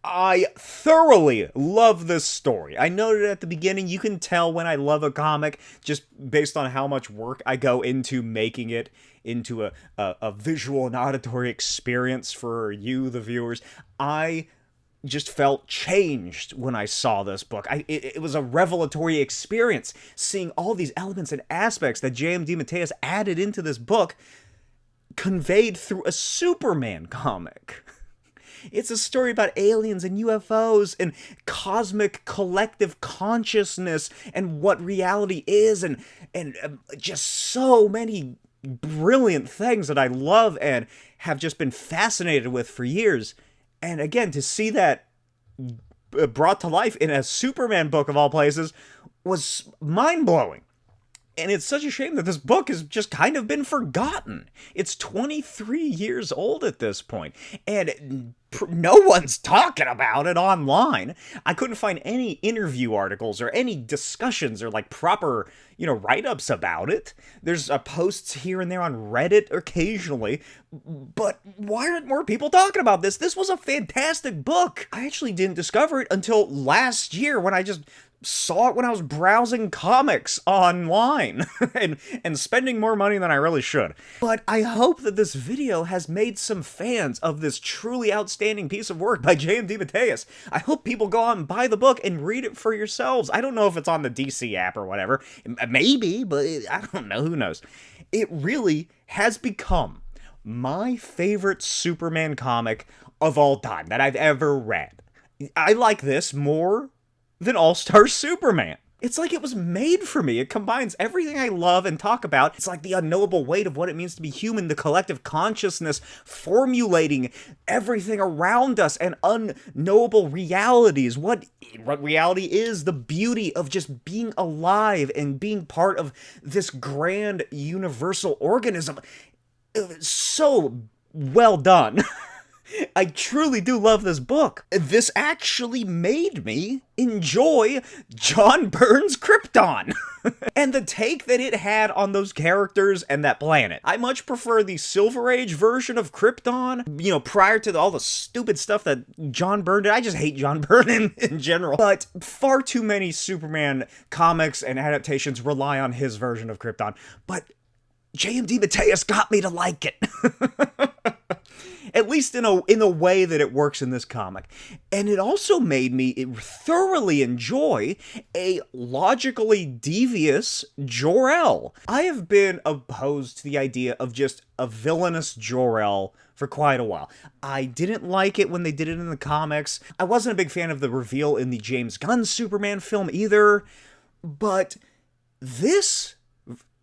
Speaker 1: I thoroughly love this story. I noted at the beginning, you can tell when I love a comic just based on how much work I go into making it into a visual and auditory experience for you, the viewers. I just felt changed when I saw this book. It was a revelatory experience, seeing all these elements and aspects that J.M. DeMatteis added into this book, conveyed through a Superman comic. It's a story about aliens and UFOs and cosmic collective consciousness and what reality is, and just so many brilliant things that I love and have just been fascinated with for years. And again, to see that brought to life in a Superman book of all places was mind-blowing. And it's such a shame that this book has just kind of been forgotten. It's 23 years old at this point, and no one's talking about it online. I couldn't find any interview articles or any discussions or like proper, write-ups about it. There's posts here and there on Reddit occasionally, but why aren't more people talking about this? This was a fantastic book. I actually didn't discover it until last year when I just saw it when I was browsing comics online and spending more money than I really should. But I hope that this video has made some fans of this truly outstanding piece of work by J.M. DeMatteis. I hope people go out and buy the book and read it for yourselves. I don't know if it's on the DC app or whatever. Maybe, but I don't know. Who knows? It really has become my favorite Superman comic of all time that I've ever read. I like this more than All-Star Superman. It's like it was made for me. It combines everything I love and talk about. It's like the unknowable weight of what it means to be human, the collective consciousness formulating everything around us, and unknowable realities. What reality is, the beauty of just being alive and being part of this grand universal organism. So well done. I truly do love this book. This actually made me enjoy John Byrne's Krypton and the take that it had on those characters and that planet. I much prefer the Silver Age version of Krypton, prior to all the stupid stuff that John Byrne did. I just hate John Byrne in general. But far too many Superman comics and adaptations rely on his version of Krypton. But J.M. DeMatteis got me to like it. At least in a way that it works in this comic. And it also made me thoroughly enjoy a logically devious Jor-El. I have been opposed to the idea of just a villainous Jor-El for quite a while. I didn't like it when they did it in the comics. I wasn't a big fan of the reveal in the James Gunn Superman film either. But this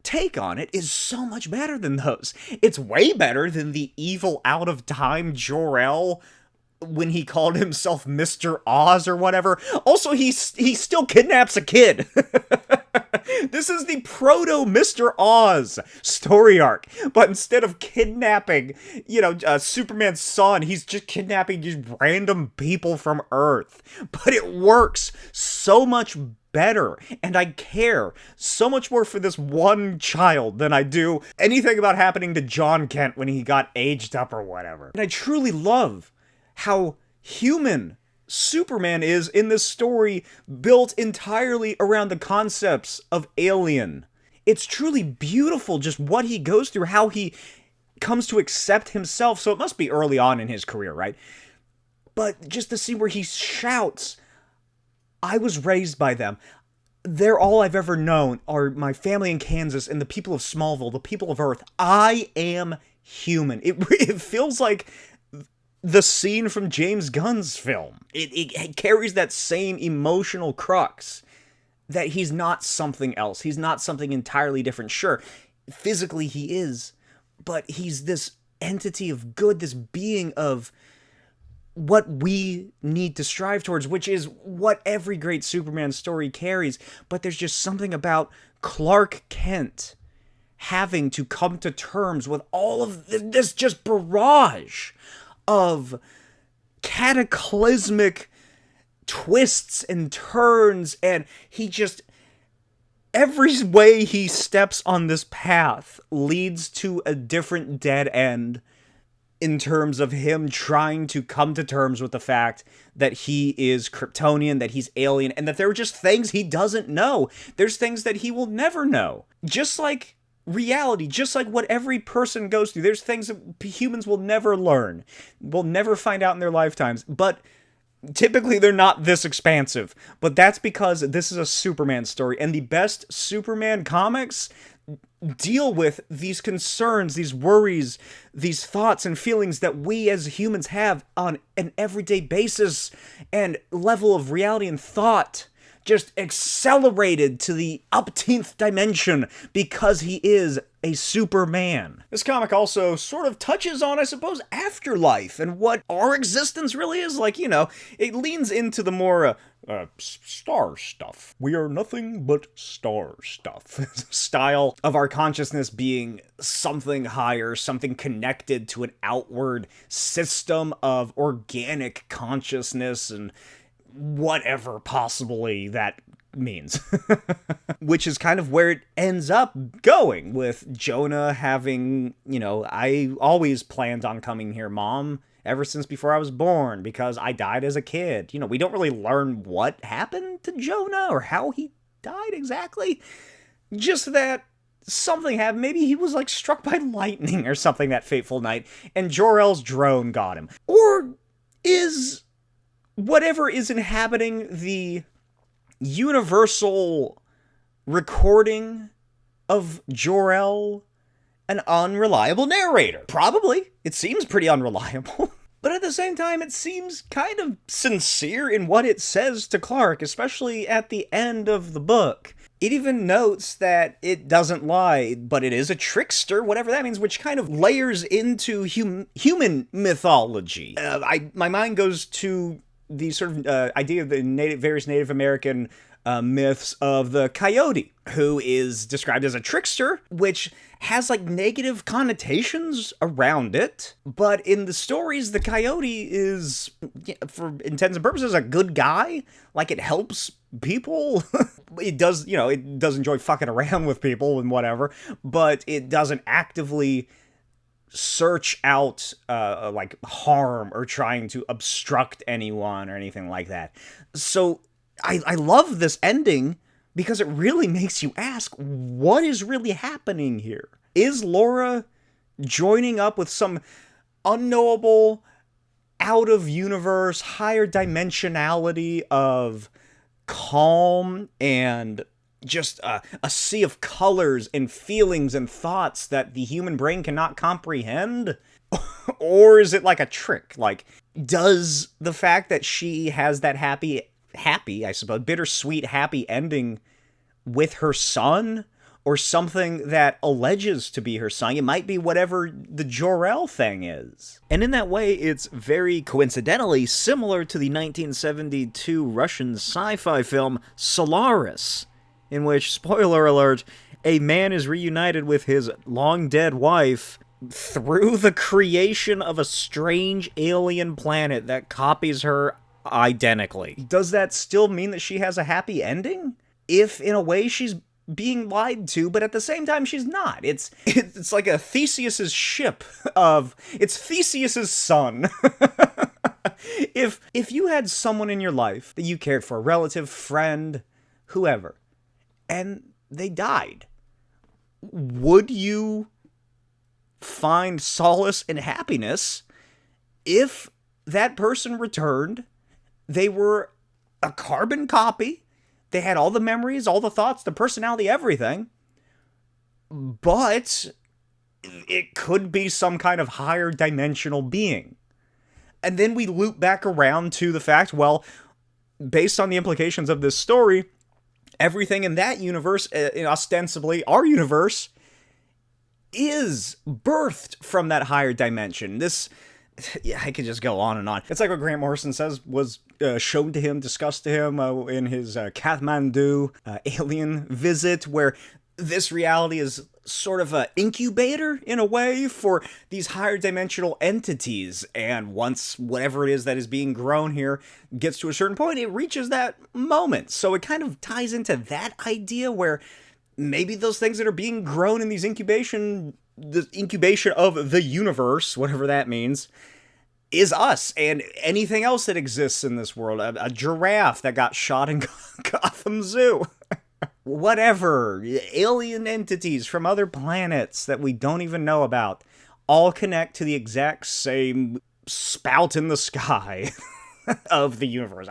Speaker 1: take on it is so much better than those. It's way better than the evil out-of-time Jor-El when he called himself Mr. Oz or whatever. Also, he still kidnaps a kid. This is the proto-Mr. Oz story arc. But instead of kidnapping, Superman's son, he's just kidnapping these random people from Earth. But it works so much better, and I care so much more for this one child than I do anything about happening to John Kent when he got aged up or whatever. And I truly love how human Superman is in this story, built entirely around the concepts of Alien. It's truly beautiful just what he goes through, how he comes to accept himself. So it must be early on in his career, right? But just to see where he shouts, I was raised by them. They're all I've ever known, are my family in Kansas and the people of Smallville, the people of Earth. I am human. It feels like the scene from James Gunn's film. It carries that same emotional crux, that he's not something else. He's not something entirely different. Sure, physically he is, but he's this entity of good, this being of what we need to strive towards, which is what every great Superman story carries. But there's just something about Clark Kent having to come to terms with all of this just barrage of cataclysmic twists and turns, and he just, every way he steps on this path leads to a different dead end in terms of him trying to come to terms with the fact that he is Kryptonian, that he's alien, and that there are just things he doesn't know. There's things that he will never know. Just like reality, just like what every person goes through. There's things that humans will never learn, will never find out in their lifetimes, but typically they're not this expansive. But that's because this is a Superman story, and the best Superman comics deal with these concerns, these worries, these thoughts and feelings that we as humans have on an everyday basis, and level of reality and thought just accelerated to the upteenth dimension because he is a Superman. This comic also sort of touches on, I suppose, afterlife and what our existence really is. Like, you know, it leans into the more star stuff. We are nothing but star stuff. Style of our consciousness being something higher, something connected to an outward system of organic consciousness and whatever possibly that means. Which is kind of where it ends up going, with Jonah having, you know, I always planned on coming here, Mom, ever since before I was born, because I died as a kid. You know, we don't really learn what happened to Jonah or how he died exactly. Just that something happened. Maybe he was like struck by lightning or something that fateful night, and Jor-El's drone got him. Or is whatever is inhabiting the universal recording of Jor-El an unreliable narrator? Probably. It seems pretty unreliable. But at the same time, it seems kind of sincere in what it says to Clark, especially at the end of the book. It even notes that it doesn't lie, but it is a trickster, whatever that means, which kind of layers into human mythology. My mind goes to the sort of idea of the various Native American myths of the coyote, who is described as a trickster, which has like negative connotations around it. But in the stories, the coyote is, for intents and purposes, a good guy. Like, it helps people. It does, you know, it does enjoy fucking around with people and whatever, but it doesn't actively search out like harm or trying to obstruct anyone or anything like that. So I love this ending because it really makes you ask, what is really happening here? Is Laura joining up with some unknowable, out-of-universe, higher dimensionality of calm and just a sea of colors and feelings and thoughts that the human brain cannot comprehend? Or is it like a trick? Like, does the fact that she has that happy, I suppose, bittersweet happy ending with her son, or something that alleges to be her son? It might be whatever the Jor-El thing is. And in that way, it's very coincidentally similar to the 1972 Russian sci-fi film Solaris, in which, spoiler alert, a man is reunited with his long-dead wife through the creation of a strange alien planet that copies her identically. Does that still mean that she has a happy ending? If, in a way, she's being lied to, but at the same time, she's not. It's like a Theseus's ship of... It's Theseus's son. If you had someone in your life that you cared for, a relative, friend, whoever, and they died, would you find solace and happiness if that person returned? They were a carbon copy. They had all the memories, all the thoughts, the personality, everything. But it could be some kind of higher dimensional being. And then we loop back around to the fact, well, based on the implications of this story, everything in that universe, ostensibly our universe, is birthed from that higher dimension. This, yeah, I could just go on and on. It's like what Grant Morrison says was shown to him, discussed to him in his Kathmandu alien visit, where this reality is sort of an incubator, in a way, for these higher dimensional entities. And once whatever it is that is being grown here gets to a certain point, it reaches that moment. So it kind of ties into that idea where maybe those things that are being grown in the incubation of the universe, whatever that means, is us and anything else that exists in this world. A giraffe that got shot in Gotham Zoo. Whatever. Alien entities from other planets that we don't even know about all connect to the exact same spout in the sky of the universe.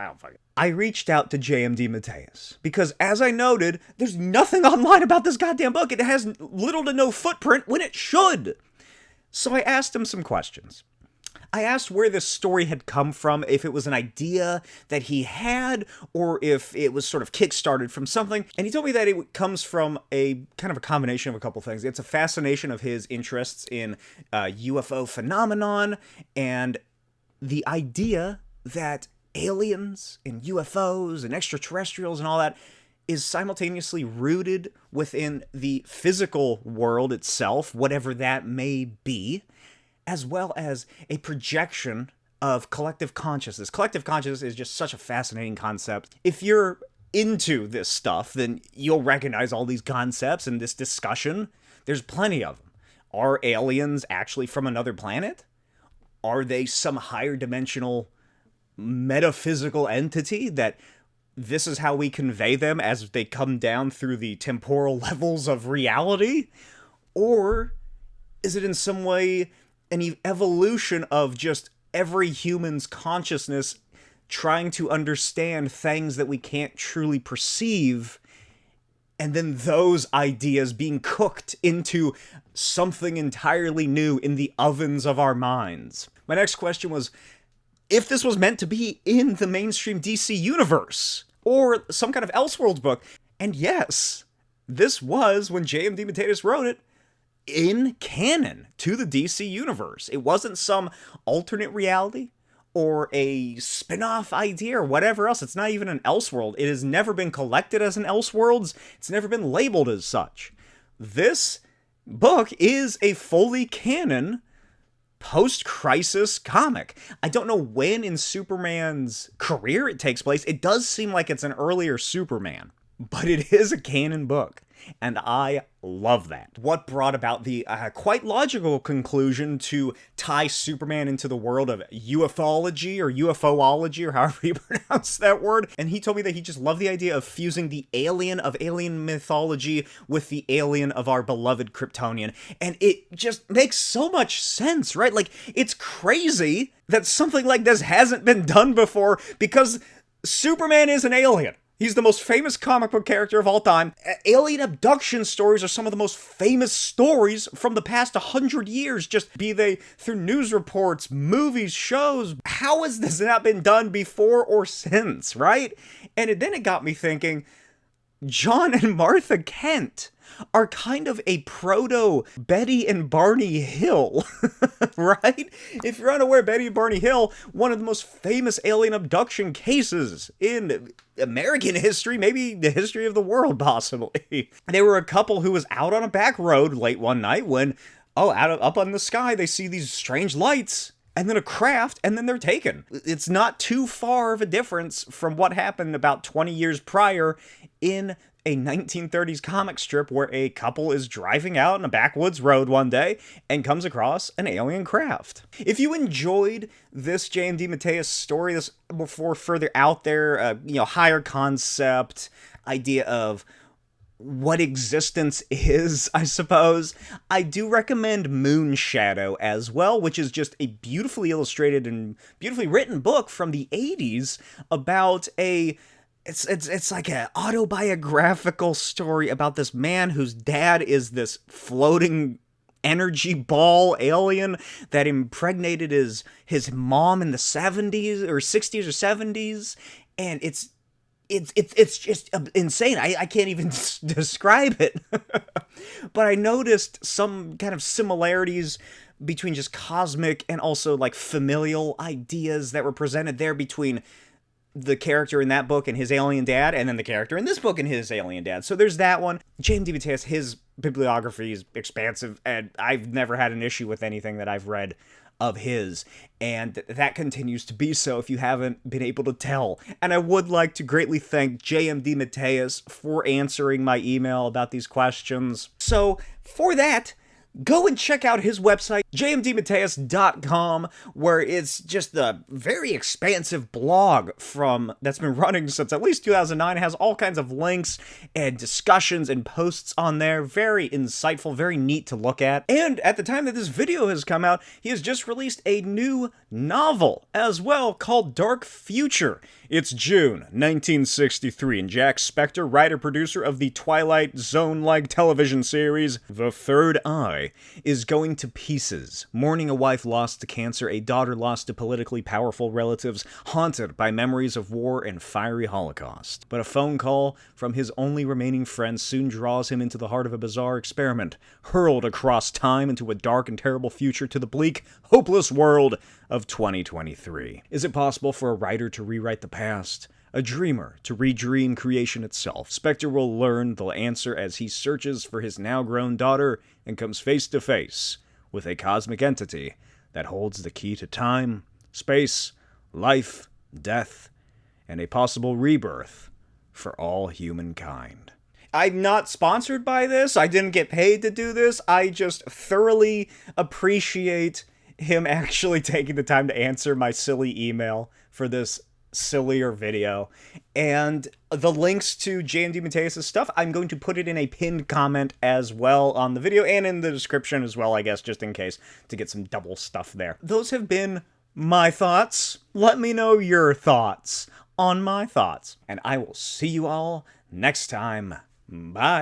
Speaker 1: I reached out to JMD Mateus because, as I noted, there's nothing online about this goddamn book. It has little to no footprint when it should. So I asked him some questions. I asked where this story had come from, if it was an idea that he had, or if it was sort of kickstarted from something, and he told me that it comes from a kind of a combination of a couple things. It's a fascination of his interests in UFO phenomenon, and the idea that aliens and UFOs and extraterrestrials and all that is simultaneously rooted within the physical world itself, whatever that may be, as well as a projection of collective consciousness. Collective consciousness is just such a fascinating concept. If you're into this stuff, then you'll recognize all these concepts in this discussion. There's plenty of them. Are aliens actually from another planet? Are they some higher dimensional metaphysical entity that this is how we convey them as they come down through the temporal levels of reality? Or is it in some way an evolution of just every human's consciousness trying to understand things that we can't truly perceive, and then those ideas being cooked into something entirely new in the ovens of our minds? My next question was, if this was meant to be in the mainstream DC universe, or some kind of Elseworlds book. And yes, this was, when J.M.D. Mateus wrote it, in canon to the DC universe. It wasn't some alternate reality, or a spin-off idea, or whatever else. It's not even an Elseworld. It has never been collected as an Elseworlds. It's never been labeled as such. This book is a fully canon post-crisis comic. I don't know when in Superman's career it takes place. It does seem like it's an earlier Superman, but it is a canon book, and I love that. What brought about the quite logical conclusion to tie Superman into the world of ufology or ufoology, or however you pronounce that word. And he told me that he just loved the idea of fusing the alien of alien mythology with the alien of our beloved Kryptonian. And it just makes so much sense, right? Like, it's crazy that something like this hasn't been done before, because Superman is an alien. He's the most famous comic book character of all time. Alien abduction stories are some of the most famous stories from the past 100 years, just be they through news reports, movies, shows. How has this not been done before or since, right? And then it got me thinking, John and Martha Kent are kind of a proto Betty and Barney Hill, right? If you're unaware, Betty and Barney Hill, one of the most famous alien abduction cases in American history, maybe the history of the world, possibly. They were a couple who was out on a back road late one night when, up in the sky, they see these strange lights, and then a craft, and then they're taken. It's not too far of a difference from what happened about 20 years prior in a 1930s comic strip where a couple is driving out on a backwoods road one day and comes across an alien craft. If you enjoyed this J.M.D. Mateus story, this before further out there, higher concept idea of what existence is, I suppose, I do recommend Moonshadow as well, which is just a beautifully illustrated and beautifully written book from the 80s about it's like an autobiographical story about this man whose dad is this floating energy ball alien that impregnated his mom in the 70s or 60s or 70s, and it's just insane. I can't even describe it. But I noticed some kind of similarities between just cosmic and also like familial ideas that were presented there between the character in that book and his alien dad, and then the character in this book and his alien dad. So there's that one. J.M.D. Mateus, his bibliography is expansive, and I've never had an issue with anything that I've read of his, and that continues to be so if you haven't been able to tell. And I would like to greatly thank J.M.D. Mateus for answering my email about these questions. So for that, go and check out his website, jmdmateus.com, where it's just a very expansive blog that's been running since at least 2009. It has all kinds of links and discussions and posts on there. Very insightful, very neat to look at. And at the time that this video has come out, he has just released a new novel as well called Dark Future. It's June 1963, and Jack Spector, writer-producer of the Twilight Zone-like television series The Third Eye, boy is going to pieces, mourning a wife lost to cancer, a daughter lost to politically powerful relatives, haunted by memories of war and fiery Holocaust. But a phone call from his only remaining friend soon draws him into the heart of a bizarre experiment, hurled across time into a dark and terrible future to the bleak, hopeless world of 2023. Is it possible for a writer to rewrite the past? A dreamer to redream creation itself? Spectre will learn the answer as he searches for his now-grown daughter and comes face to face with a cosmic entity that holds the key to time, space, life, death, and a possible rebirth for all humankind. I'm not sponsored by this. I didn't get paid to do this. I just thoroughly appreciate him actually taking the time to answer my silly email for this sillier video. And the links to J.M.D. Mateus' stuff, I'm going to put it in a pinned comment as well on the video and in the description as well, I guess, just in case, to get some double stuff there. Those have been my thoughts. Let me know your thoughts on my thoughts. And I will see you all next time. Bye.